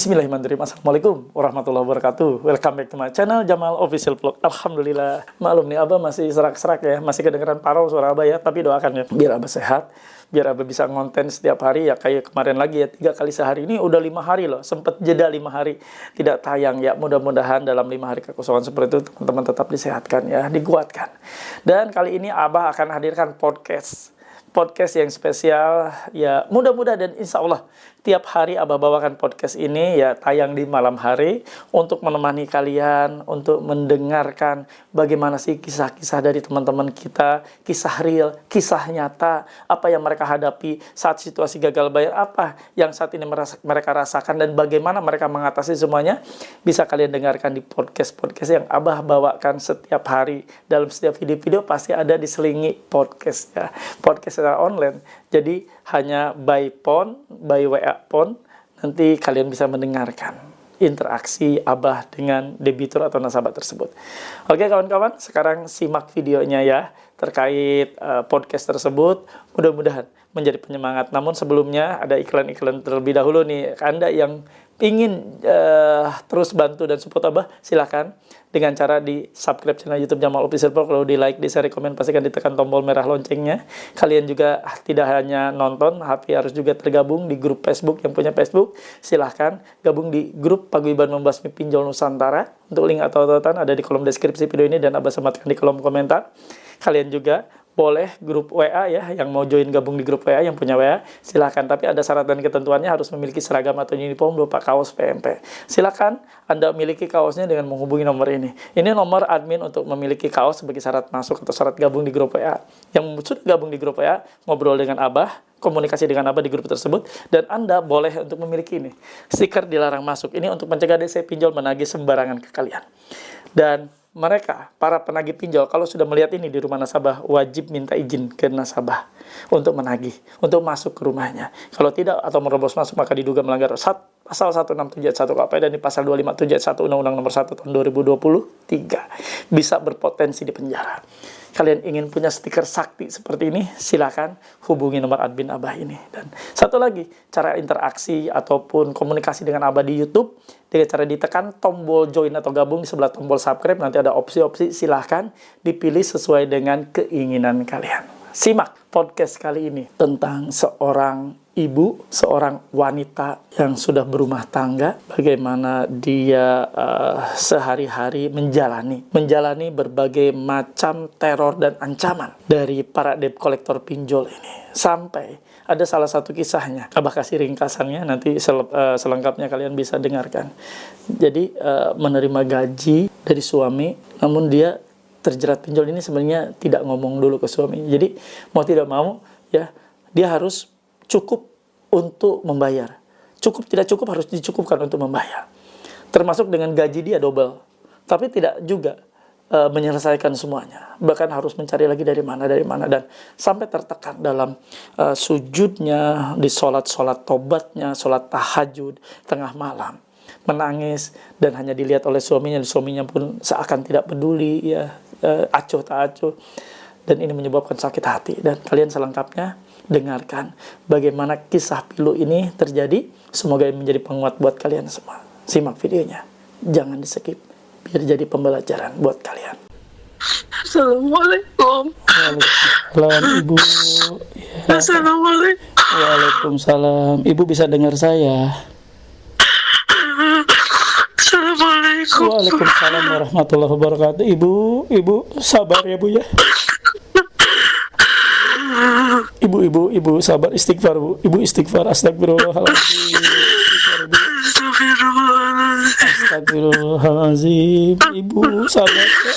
Bismillahirrahmanirrahim. Assalamualaikum warahmatullahi wabarakatuh. Welcome back to my channel Jamal Official Vlog. Alhamdulillah. Maklum nih Abah masih serak-serak ya, masih kedengeran parau suara Abah ya. Tapi doakan ya, biar Abah sehat, biar Abah bisa ngonten setiap hari ya, kayak kemarin lagi ya, 3 kali sehari. Ini udah 5 hari loh, sempet jeda 5 hari tidak tayang ya. Mudah-mudahan dalam 5 hari kekosongan seperti itu teman-teman tetap disehatkan ya, dikuatkan. Dan kali ini Abah akan hadirkan podcast yang spesial ya, mudah-mudahan dan insya Allah tiap hari Abah bawakan podcast ini ya, tayang di malam hari untuk menemani kalian, untuk mendengarkan bagaimana sih kisah-kisah dari teman-teman kita, kisah real, kisah nyata, apa yang mereka hadapi saat situasi gagal bayar, apa yang saat ini mereka rasakan, dan bagaimana mereka mengatasi semuanya. Bisa kalian dengarkan di podcast yang Abah bawakan setiap hari. Dalam setiap video-video pasti ada diselingi podcast ya, podcast secara online. Jadi hanya by phone, by WA phone, nanti kalian bisa mendengarkan interaksi Abah dengan debitur atau nasabah tersebut. Oke kawan-kawan, sekarang simak videonya ya terkait podcast tersebut. Mudah-mudahan menjadi penyemangat. Namun sebelumnya ada iklan-iklan terlebih dahulu nih. Anda yang ingin terus bantu dan support Abah, silahkan dengan cara di subscribe channel YouTube Jamal Official Vlog. Kalau di like, di share, komen, pastikan ditekan tombol merah loncengnya. Kalian juga tidak hanya nonton, tapi harus juga tergabung di grup Facebook. Yang punya Facebook, silahkan gabung di grup Paguyuban Membasmi Pinjol Nusantara. Untuk link atau tautan ada di kolom deskripsi video ini dan Abah sematkan di kolom komentar. Kalian juga boleh grup WA ya, yang mau join gabung di grup WA, yang punya WA silahkan, tapi ada syarat dan ketentuannya, harus memiliki seragam atau uniform berupa kaos PMP. Silahkan Anda memiliki kaosnya dengan menghubungi nomor ini. Ini nomor admin untuk memiliki kaos sebagai syarat masuk atau syarat gabung di grup WA. Yang sudah gabung di grup WA, ngobrol dengan Abah, komunikasi dengan Abah di grup tersebut, dan Anda boleh untuk memiliki ini stiker dilarang masuk. Ini untuk mencegah DC pinjol menagih sembarangan ke kalian. Dan mereka, para penagih pinjol, kalau sudah melihat ini di rumah nasabah, wajib minta izin ke nasabah untuk menagih, untuk masuk ke rumahnya. Kalau tidak atau merobos masuk, maka diduga melanggar pasal 1671 KUHP dan di pasal 257 Undang-Undang Nomor 1 Tahun 2023. Bisa berpotensi di penjara. Kalian ingin punya stiker sakti seperti ini, silakan hubungi nomor admin Abah ini. Dan satu lagi, cara interaksi ataupun komunikasi dengan Abah di YouTube, dengan cara ditekan tombol join atau gabung di sebelah tombol subscribe, nanti ada opsi-opsi, silahkan dipilih sesuai dengan keinginan kalian. Simak podcast kali ini tentang seorang ibu, seorang wanita yang sudah berumah tangga, bagaimana dia sehari-hari menjalani berbagai macam teror dan ancaman dari para debt collector pinjol ini. Sampai ada salah satu kisahnya, Abah kasih ringkasannya, nanti selengkapnya kalian bisa dengarkan. Jadi menerima gaji dari suami, namun dia terjerat pinjol ini sebenarnya tidak ngomong dulu ke suami. Jadi mau tidak mau ya, dia harus cukup untuk membayar. Cukup tidak cukup harus dicukupkan untuk membayar. Termasuk dengan gaji dia double. Tapi tidak juga menyelesaikan semuanya. Bahkan harus mencari lagi dari mana. Dan sampai tertekan dalam sujudnya, di sholat tobatnya, sholat tahajud, tengah malam. Menangis dan hanya dilihat oleh suaminya pun seakan tidak peduli ya, acuh tak acuh, dan ini menyebabkan sakit hati. Dan kalian selengkapnya dengarkan bagaimana kisah pilu ini terjadi. Semoga ini menjadi penguat buat kalian semua. Simak videonya, jangan di-skip, biar jadi pembelajaran buat kalian. Assalamualaikum. Waalaikumsalam Ibu ya. Assalamualaikum. Waalaikumsalam. Ibu bisa dengar saya? Assalamualaikum. Waalaikumsalam warahmatullahi wabarakatuh. Ibu sabar ya Bu ya. Ibu sabar, istighfar Bu. Ibu istighfar, astagfirullahaladzim. Astagfirullahaladzim. Ibu sabar ya.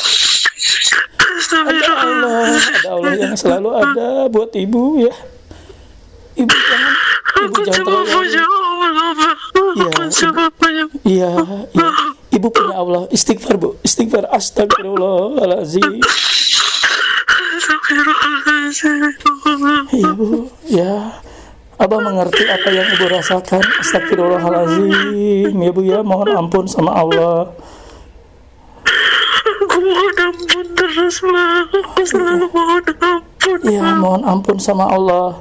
Ada Allah yang selalu ada buat Ibu ya. Ibu jangan terlalu. Iya. Ibu punya Allah. Istighfar Bu, istighfar, astagfirullahaladzim. Iya Bu, ya. Abah mengerti apa yang Ibu rasakan. Astagfirullahaladzim. Ya Bu ya, mohon ampun sama Allah. Aku mohon ampun terus, aku selalu mohon ampun. Ya, mohon ampun sama Allah.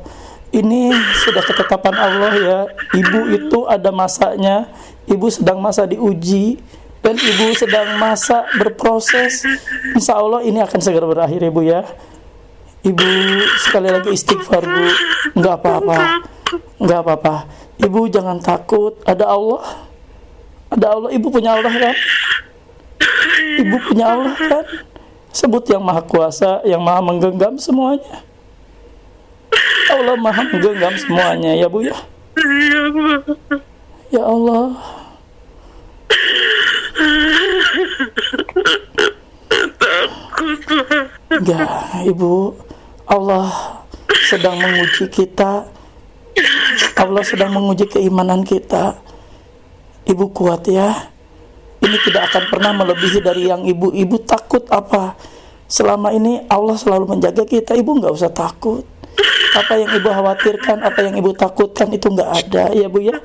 Ini sudah ketetapan Allah ya. Ibu itu ada masanya Ibu sedang masa diuji, dan ibu sedang masa berproses. Insya Allah ini akan segera berakhir, Ibu ya. Ibu sekali lagi istighfar, Bu. Nggak apa-apa. Ibu jangan takut, ada Allah. Ibu punya Allah kan? Ibu punya Allah kan? Sebut yang maha kuasa, yang maha menggenggam semuanya. Allah maha menggenggam semuanya ya, Bu ya. Ya Allah. Ya, Ibu, Allah sedang menguji kita. Allah sedang menguji keimanan kita. Ibu kuat ya. Ini tidak akan pernah melebihi dari yang ibu takut apa. Selama ini Allah selalu menjaga kita. Ibu nggak usah takut. Apa yang ibu khawatirkan, apa yang ibu takutkan itu nggak ada ya, Bu ya.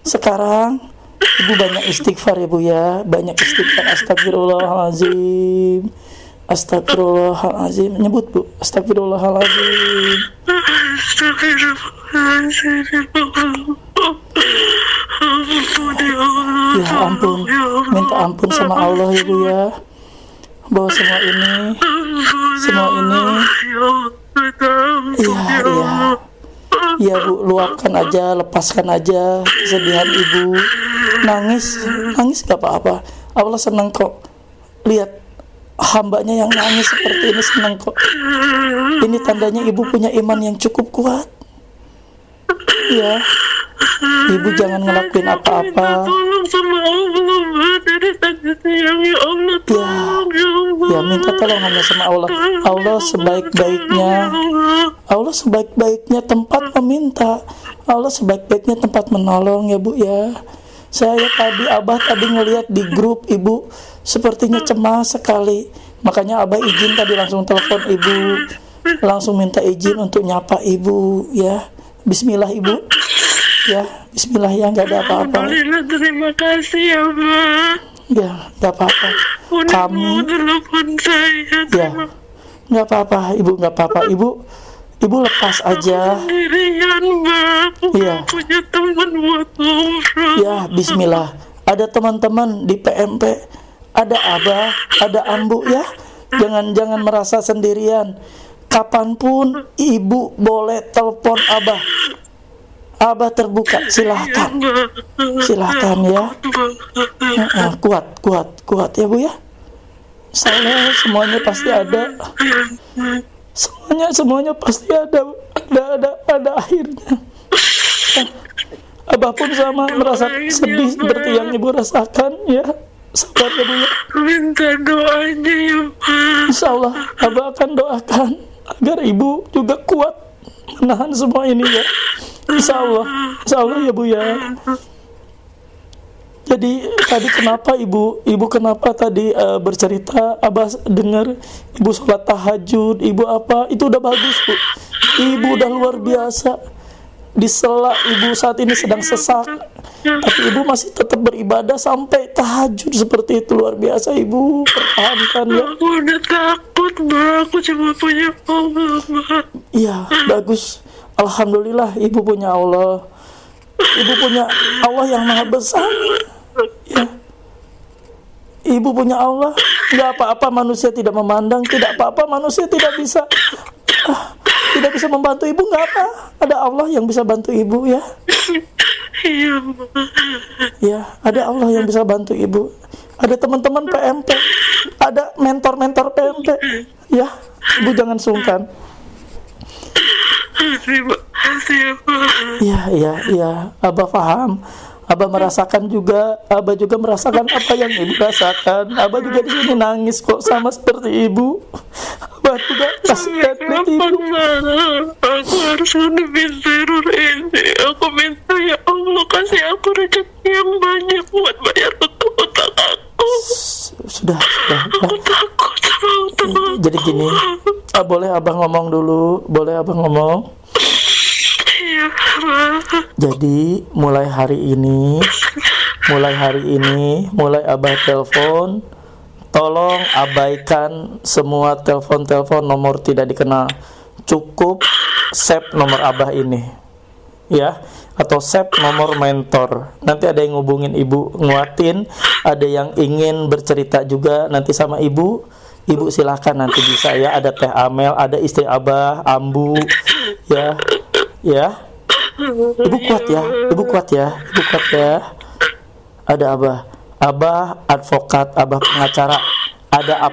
Sekarang ibu banyak istighfar ya, Bu ya. Banyak istighfar. Astagfirullahaladzim. Astagfirullahaladzim. Nyebut, Bu. Astagfirullahaladzim. Ya ampun. Minta ampun sama Allah ya, Bu ya. Bahwa semua ini iya Bu, luapkan aja, lepaskan aja kesedihan ibu. Nangis gak apa-apa. Allah senang kok lihat hambanya yang nangis seperti ini, senang kok. Ini tandanya ibu punya iman yang cukup kuat ya. Ibu jangan ngelakuin apa-apa ya, minta tolong hanya sama Allah. Allah sebaik-baiknya tempat meminta, Allah sebaik-baiknya tempat menolong ya, Bu ya. Abah tadi ngelihat di grup ibu sepertinya cemas sekali, makanya Abah izin tadi langsung telepon ibu, langsung minta izin untuk nyapa ibu ya. Bismillah Ibu ya, bismillah ya, nggak ada apa-apa. Terima kasih ya, Mbak. Ya, nggak apa-apa. Kami ya, nggak apa-apa Ibu, nggak apa-apa Ibu lepas aja. Sendirian, Mbak. Iya. Punya teman buat ngobrol. Ya, bismillah. Ada teman-teman di PMP, ada Abah, ada Ambu ya. Jangan merasa sendirian. Kapanpun Ibu boleh telepon Abah. Abah terbuka, silahkan ya. Kuat ya, Bu ya. Saya semuanya pasti ada. Semuanya pasti ada akhirnya. Abah pun sama merasa sedih seperti yang Ibu rasakan ya. Sabar ya, Bu ya. Minta doanya ya, Pak. Insya Allah Abah akan doakan agar Ibu juga kuat menahan semua ini ya. Insya Allah ya, Bu ya. Jadi tadi kenapa Ibu kenapa tadi bercerita, Abah dengar Ibu sholat tahajud, Ibu apa, itu udah bagus, Bu. Ibu udah luar biasa. Di sela Ibu saat ini sedang sesak, tapi Ibu masih tetap beribadah sampai tahajud seperti itu, luar biasa Ibu. Pertahankan ya. Aku udah takut, Mbak. Aku cuma punya Allah, Mbak. Iya, bagus. Alhamdulillah Ibu punya Allah. Ibu punya Allah yang maha besar ya. Ibu punya Allah. Tidak apa-apa manusia tidak memandang, tidak apa-apa manusia tidak bisa membantu Ibu, nggak apa. Ada Allah yang bisa bantu Ibu ya. Iya, Mbak. Ya, ada Allah yang bisa bantu Ibu. Ada teman-teman PMP, ada mentor-mentor PMP ya. Ibu jangan sungkan. Terima kasih ya, Pak. Iya, Abah paham. Abah merasakan juga, Abah juga merasakan apa yang Ibu rasakan. Abah juga di sini nangis kok sama seperti Ibu. Abah juga kasihan lihat Ibu. Aku harus menepis teror ini. Aku minta ya Allah kasih aku rezeki yang banyak buat bayar utang aku. Sudah. Aku takut sama utang. Jadi gini, boleh Abah ngomong dulu? Boleh Abah ngomong? Iya, Pak. Jadi mulai hari ini, mulai Abah telepon, tolong abaikan semua telepon nomor tidak dikenal. Cukup save nomor Abah ini ya, atau save nomor mentor. Nanti ada yang ngubungin ibu, nguatin, ada yang ingin bercerita juga nanti sama ibu. Ibu silakan nanti bisa ya, ada Teh Amel, ada istri Abah, Ambu, ya, ya. Ibu kuat ya, ibu kuat ya, ibu kuat ya. Ada Abah advokat, Abah pengacara. Ada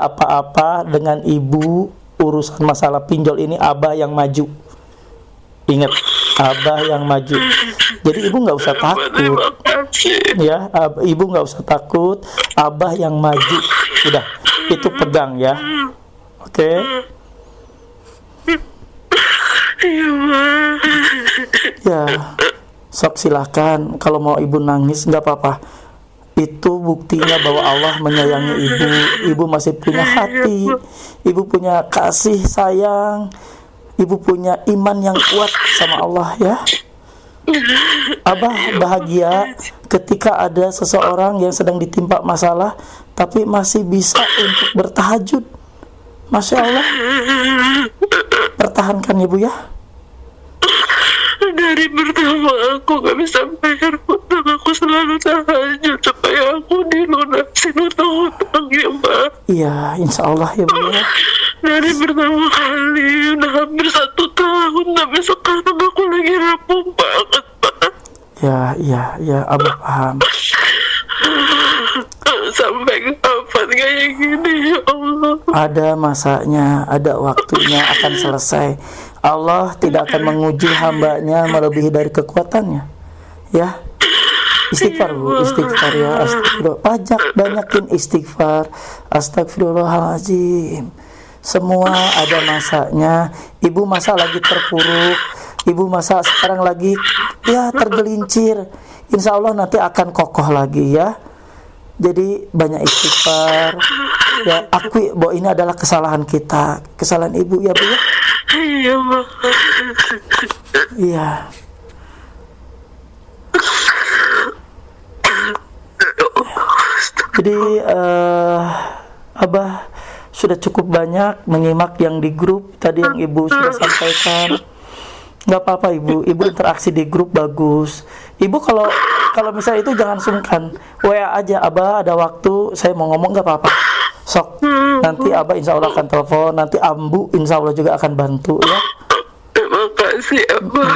apa-apa dengan ibu urusan masalah pinjol ini, Abah yang maju. Ingat, Abah yang maju. Jadi ibu nggak usah takut, ya. Ibu nggak usah takut, Abah yang maju. Udah, itu pegang ya. Oke. Ya, sok silakan. Kalau mau ibu nangis nggak apa-apa. Itu buktinya bahwa Allah menyayangi ibu. Ibu masih punya hati, ibu punya kasih sayang, ibu punya iman yang kuat sama Allah ya. Abah bahagia ketika ada seseorang yang sedang ditimpa masalah tapi masih bisa untuk bertahajud. Masya Allah. Pertahankan ibu ya. Dari pertama aku gak bisa bayar hutang, aku selalu tahajud supaya aku dilunasin hutang-hutangnya, Mbak. Iya, insya Allah ya Bu ya. Dari pertama kali udah hampir 1 tahun, tapi sekarang aku lagi rapuh banget, Pak. Ya, Abah paham. Sampai kapan kayak gini, ya Allah? Ada masanya, ada waktunya akan selesai. Allah tidak akan menguji hambanya melebihi dari kekuatannya. Ya, istighfar Bu, istighfar ya, astagfirullah. Pajak banyakin istighfar, astagfirullahaladzim. Semua ada masanya. Ibu masa lagi terpuruk, ibu masa sekarang lagi ya tergelincir. Insya Allah nanti akan kokoh lagi ya. Jadi banyak istighfar ya, akui bahwa ini adalah kesalahan kita, kesalahan ibu ya Bu ya. Iya, Mbak. Iya. Jadi Abah sudah cukup banyak menyimak yang di grup tadi yang ibu sudah sampaikan. Nggak apa-apa ibu interaksi di grup bagus. Ibu kalau misalnya itu jangan sungkan, WA aja, Abah ada waktu saya mau ngomong, nggak apa-apa. Sok, nanti Abah insya Allah akan telepon, nanti Ambu insya Allah juga akan bantu ya. Terima kasih, Abah.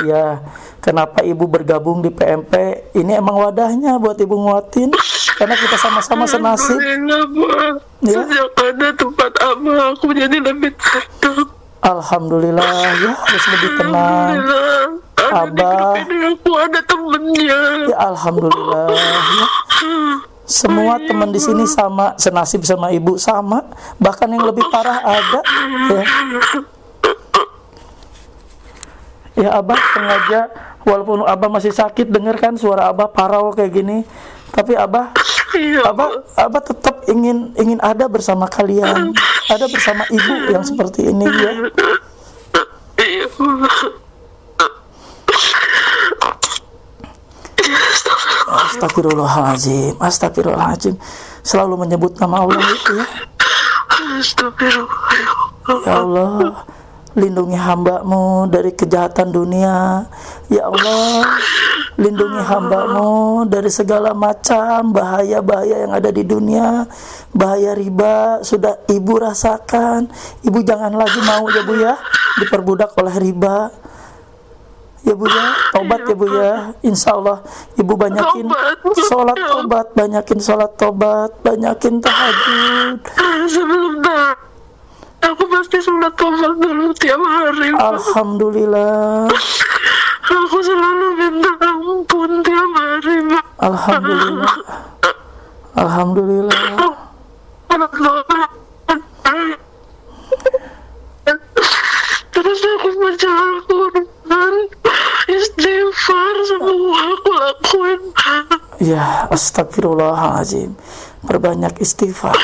Ya. Kenapa ibu bergabung di PMP? Ini emang wadahnya buat ibu nguatin, karena kita sama-sama senasib. Alhamdulillah, Ya. sejak ada tempat Abah, aku jadi lebih tenang. Alhamdulillah ya, harus lebih tenang. Abah, Aku ada temennya. ya alhamdulillah ya. Semua teman di sini sama, senasib sama ibu sama, bahkan yang lebih parah ada ya. Ya Abah sengaja, walaupun Abah masih sakit, denger kan suara Abah parau kayak gini, tapi Abah tetap ingin ada bersama kalian, ada bersama ibu yang seperti ini ya. Astagfirullahaladzim. Selalu menyebut nama Allah itu ya. Ya Allah, lindungi hamba-Mu dari kejahatan dunia. Ya Allah, lindungi hamba-Mu dari segala macam bahaya-bahaya yang ada di dunia. Bahaya riba sudah ibu rasakan. Ibu jangan lagi mau ya Bu ya diperbudak oleh riba. Ya Bu ya, tobat ya Bu ya. Insya Allah ibu banyakin sholat tobat, banyakin sholat tobat, banyakin tahajud. Sebelum aku pasti sholat tobat dulu tiap hari. Alhamdulillah. Aku selalu minta ampun tiap hari, Mbak. Alhamdulillah. Alhamdulillah. Terus aku baca Al-Quran, istighfar, semua aku lakuin. Ya, astagfirullahaladzim. Perbanyak istighfar.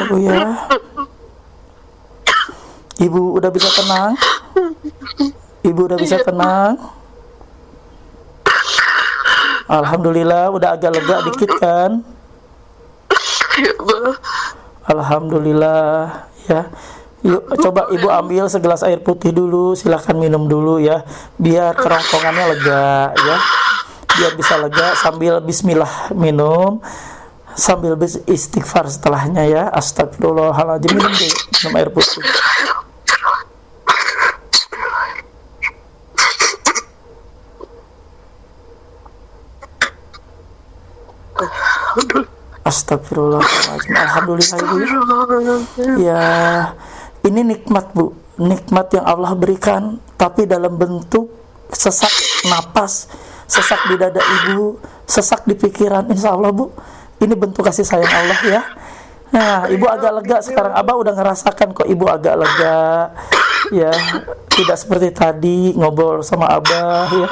Ibu ya. Ibu udah bisa tenang? Ibu udah bisa tenang? Alhamdulillah, udah agak lega dikit kan? Ya, Mbak. Alhamdulillah ya. Yuk, coba ibu ambil segelas air putih dulu, silahkan minum dulu ya, biar kerongkongannya lega ya, biar bisa lega sambil bismillah minum, sambil istighfar setelahnya ya. Astagfirullahaladzim, minum dulu, minum air putih. Astagfirullahaladzim. Alhamdulillah ibu ya. Ini nikmat bu, nikmat yang Allah berikan, tapi dalam bentuk sesak napas, sesak di dada ibu, sesak di pikiran. Insya Allah bu, ini bentuk kasih sayang Allah ya. Nah, ibu agak lega sekarang. Abah udah ngerasakan kok ibu agak lega ya, tidak seperti tadi ngobrol sama abah ya.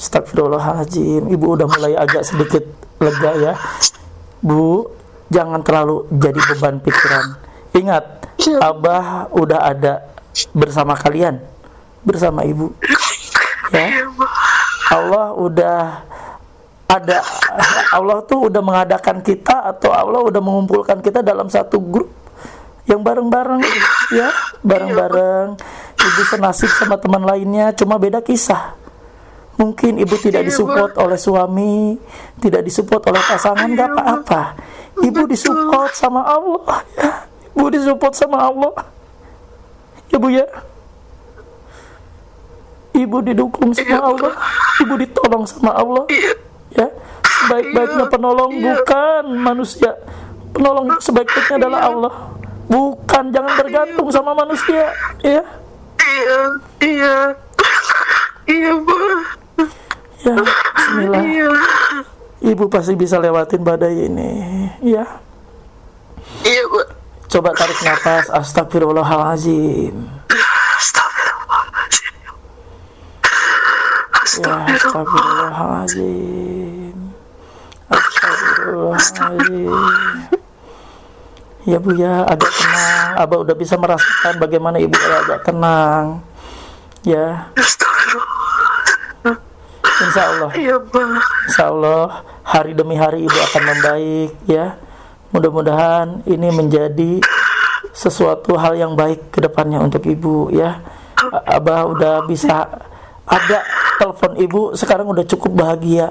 Astagfirullahaladzim, ibu udah mulai agak sedikit lega ya. Bu, jangan terlalu jadi beban pikiran. Ingat, abah udah ada bersama kalian, bersama ibu ya. Allah udah ada, Allah tuh udah mengadakan kita, atau Allah udah mengumpulkan kita dalam satu grup yang bareng-bareng ya, bareng-bareng. Ibu senasib sama teman lainnya, cuma beda kisah. Mungkin ibu tidak disupport oleh suami, tidak disupport oleh pasangan, gak apa-apa. Ibu disupport sama Allah ya. Ibu disupport sama Allah ya bu ya. Ibu didukung sama Allah, ibu ditolong sama Allah ya. Sebaik-baiknya penolong bukan manusia, penolong sebaik-baiknya adalah Allah, bukan. Jangan bergantung sama manusia ya. Iya bu ya. Bismillah, ibu pasti bisa lewatin badai ini ya. Iya bu. Coba tarik nafas. Astagfirullahaladzim. Ya, astagfirullahaladzim. Astagfirullahaladzim. Ya bu ya, agak tenang. Abah udah bisa merasakan bagaimana ibu agak tenang ya. Insya Allah, insya Allah hari demi hari ibu akan membaik ya. Mudah-mudahan ini menjadi sesuatu hal yang baik ke depannya untuk ibu ya. Abah udah bisa ada telepon ibu sekarang, udah cukup bahagia.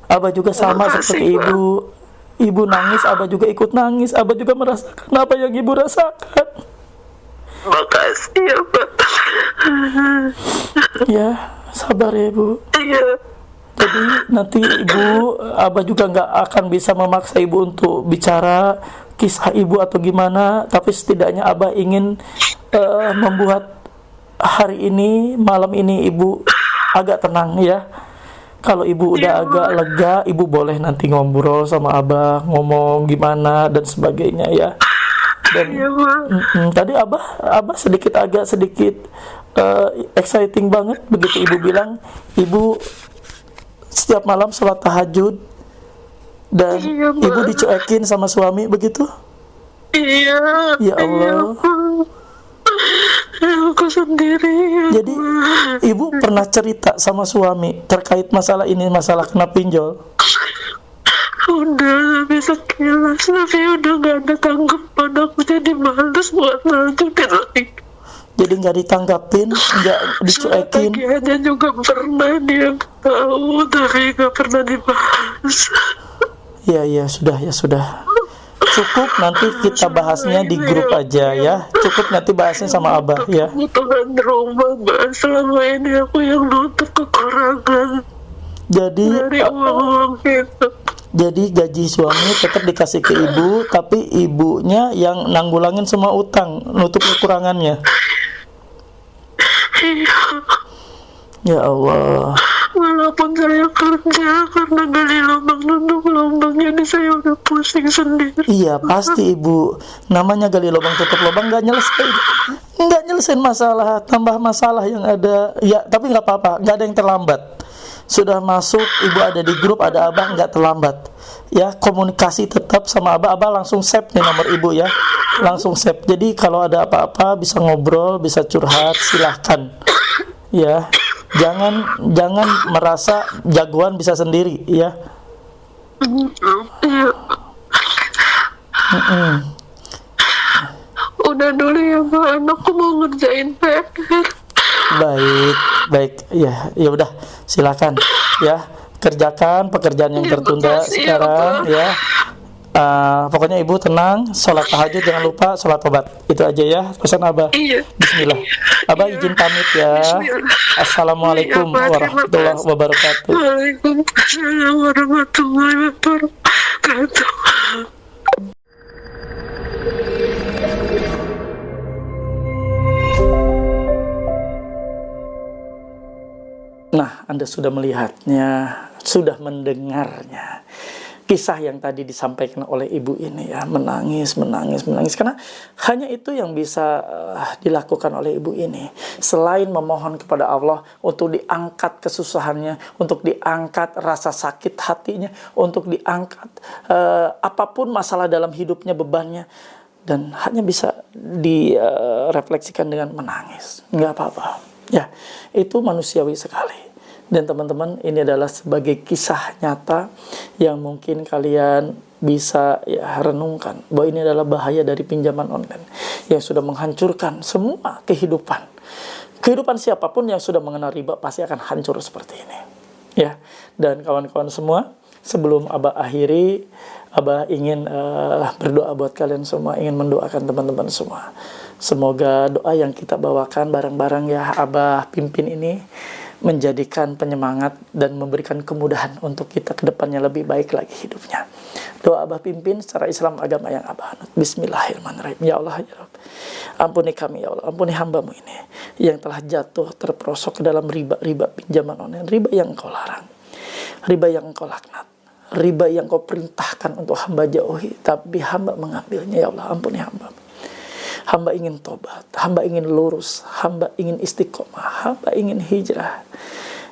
Abah juga sama seperti ibu. Ibu nangis, abah juga ikut nangis. Abah juga merasakan apa yang ibu rasakan. Makasih ya Pak. Ya, sabar ya bu. Iya. Jadi nanti ibu, abah juga nggak akan bisa memaksa ibu untuk bicara kisah ibu atau gimana. Tapi setidaknya abah ingin membuat hari ini, malam ini ibu agak tenang ya. Kalau ibu udah agak lega, ibu boleh nanti ngobrol sama abah, ngomong gimana dan sebagainya ya. Dan tadi abah agak sedikit exciting banget begitu ibu bilang ibu setiap malam sholat tahajud dan ibu dicuekin sama suami begitu. Iya. Ya Allah. Aku sendiri. Jadi ibu pernah cerita sama suami terkait masalah ini, masalah kena pinjol? Udah bisa sekilas, tapi udah gak ada tanggapan. Aku jadi males buat lanjutin lagi. Jadi nggak ditanggapin, nggak dicuekin. Tagihannya juga pernah dia tahu, tapi gak pernah dibahas. Ya sudah. Cukup nanti kita bahasnya di grup aja ya. Cukup nanti bahasnya sama abah ya. Kebutuhan rumah, Mbak. Selama ini aku yang nutup kekurangan dari uang itu. Jadi gaji suami tetap dikasih ke ibu, tapi ibunya yang nanggulangin semua utang, nutup kekurangannya. Iya. Ya Allah. Walaupun saya kerja karena gali lubang nutup lubang, jadi saya udah pusing sendiri. Iya pasti ibu. Namanya gali lubang tutup lubang nggak nyelesain masalah, tambah masalah yang ada. Ya tapi nggak apa-apa, nggak ada yang terlambat. Sudah masuk, ibu ada di grup, ada abah, nggak terlambat. Ya komunikasi tetap sama abah langsung save nih nomor ibu ya, langsung save. Jadi kalau ada apa-apa bisa ngobrol, bisa curhat, silahkan. Ya. Jangan merasa jagoan bisa sendiri ya. Udah dulu ya Pak, anakku mau ngerjain PR. Baik, baik. Ya, ya udah, silakan ya, kerjakan pekerjaan yang Ya, tertunda makasih ya, sekarang Pak. ya. Pokoknya ibu tenang, sholat tahajud jangan lupa, sholat tobat. Itu aja ya, pesan Abah. Iya. Bismillah. Abah Iya. izin pamit ya. Bismillah. Assalamualaikum Iya, Pak, terima warahmatullahi kasih. wabarakatuh. Waalaikumsalam warahmatullahi wabarakatuh. Nah, Anda sudah melihatnya, sudah mendengarnya. Kisah yang tadi disampaikan oleh ibu ini ya, menangis. Karena hanya itu yang bisa dilakukan oleh ibu ini. Selain memohon kepada Allah untuk diangkat kesusahannya, untuk diangkat rasa sakit hatinya, untuk diangkat apapun masalah dalam hidupnya, bebannya. Dan hanya bisa direfleksikan dengan menangis. Nggak apa-apa. Ya, itu manusiawi sekali. Dan teman-teman, ini adalah sebagai kisah nyata yang mungkin kalian bisa ya renungkan. Bahwa ini adalah bahaya dari pinjaman online yang sudah menghancurkan semua kehidupan. Kehidupan siapapun yang sudah mengenal riba pasti akan hancur seperti ini. Ya, dan kawan-kawan semua, sebelum Abah akhiri, Abah ingin berdoa buat kalian semua, ingin mendoakan teman-teman semua. Semoga doa yang kita bawakan bareng-bareng ya Abah pimpin ini menjadikan penyemangat dan memberikan kemudahan untuk kita ke depannya lebih baik lagi hidupnya. Doa Abah pimpin secara Islam agama yang Abah anut. Bismillahirrahmanirrahim. Ya Allah, ya Rabb, ampuni kami ya Allah, ampuni hambamu ini yang telah jatuh terperosok ke dalam riba pinjaman online, riba yang Engkau larang, riba yang Engkau laknat, riba yang Kau perintahkan untuk hamba jauhi, tapi hamba mengambilnya. Ya Allah, ampuni hamba. Hamba ingin tobat, hamba ingin lurus, hamba ingin istiqomah, hamba ingin hijrah.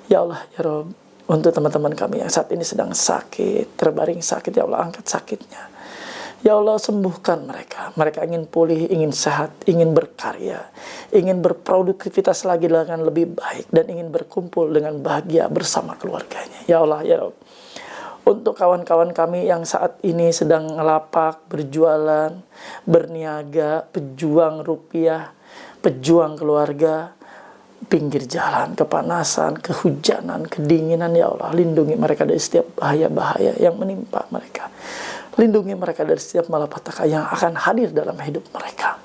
Ya Allah, ya Rabb, untuk teman-teman kami yang saat ini sedang sakit, terbaring sakit, ya Allah, angkat sakitnya. Ya Allah, sembuhkan mereka. Mereka ingin pulih, ingin sehat, ingin berkarya, ingin berproduktivitas lagi dengan lebih baik, dan ingin berkumpul dengan bahagia bersama keluarganya. Ya Allah, ya Rabb, untuk kawan-kawan kami yang saat ini sedang ngelapak, berjualan, berniaga, pejuang rupiah, pejuang keluarga, pinggir jalan, kepanasan, kehujanan, kedinginan, ya Allah, lindungi mereka dari setiap bahaya-bahaya yang menimpa mereka. Lindungi mereka dari setiap malapetaka yang akan hadir dalam hidup mereka.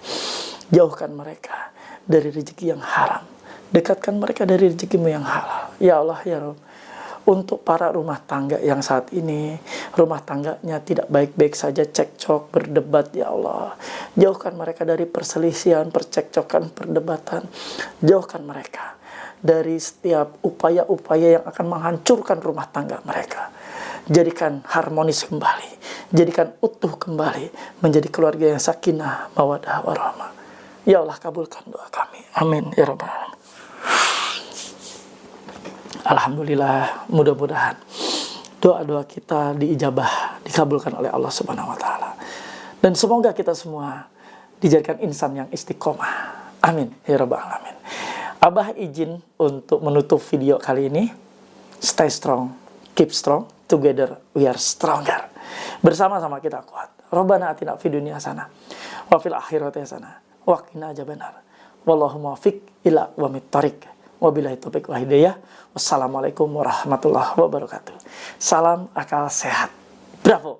Jauhkan mereka dari rezeki yang haram. Dekatkan mereka dari rezekimu yang halal. Ya Allah, ya Rabb. Untuk para rumah tangga yang saat ini rumah tangganya tidak baik-baik saja, cekcok, berdebat, ya Allah, jauhkan mereka dari perselisihan, percekcokan, perdebatan. Jauhkan mereka dari setiap upaya-upaya yang akan menghancurkan rumah tangga mereka. Jadikan harmonis kembali, jadikan utuh kembali, menjadi keluarga yang sakinah, mawaddah, warahmah. Ya Allah, kabulkan doa kami. Amin ya rabbal alamin. Alhamdulillah, mudah-mudahan doa-doa kita diijabah, dikabulkan oleh Allah Subhanahu wa taala. Dan semoga kita semua dijadikan insan yang istiqomah. Amin ya rabbal alamin. Abah izin untuk menutup video kali ini. Stay strong, keep strong, together we are stronger. Bersama-sama kita kuat. Rabbana atina fid dunya hasanah wa fil akhirati hasanah wa qina adzabannar. Wallahu muwaffiq ila aqwamit thoriq. Wabillahi taufiq wa hidayah. Wassalamualaikum warahmatullahi wabarakatuh. Salam akal sehat. Bravo.